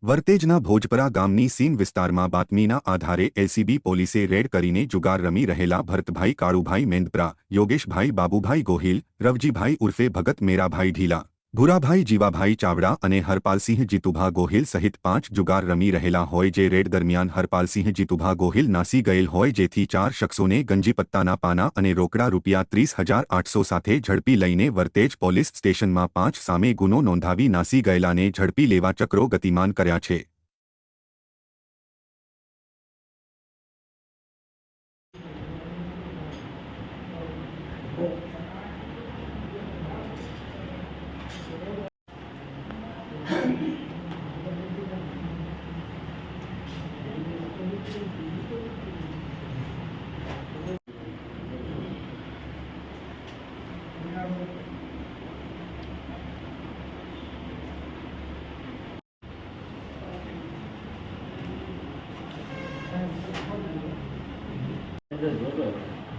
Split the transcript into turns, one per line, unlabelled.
વર્તેજના ભોજપરા ગામની સીમ વિસ્તારમાં બાતમીના આધારે એલસીબી પોલીસે રેડ કરીને જુગાર રમી રહેલા ભરતભાઈ કાળુભાઈ મેંદપરા, યોગેશભાઈ બાબુભાઈ ગોહિલ, રવજીભાઈ ઉર્ફે ભગત મેરાભાઈ ઢીલા, ભૂરાભાઈ જીવાભાઈ ચાવડા અને હરપાલસિંહ જીતુભા ગોહિલ સહિત 5 જુગાર રમી રહેલા હોય જે રેડ દરમિયાન હરપાલસિંહ જીતુભા ગોહિલ નાસી ગયેલ હોય જેથી 4 શખ્સોને ગંજીપત્તાના પાના અને રોકડા રૂપિયા 30,800 સાથે ઝડપી લઈને વર્તેજ પોલીસ સ્ટેશનમાં 5 સામે ગુનો નોંધાવી નાસી ગયેલાને ઝડપી લેવા ચક્રો ગતિમાન કર્યા છે।
Good.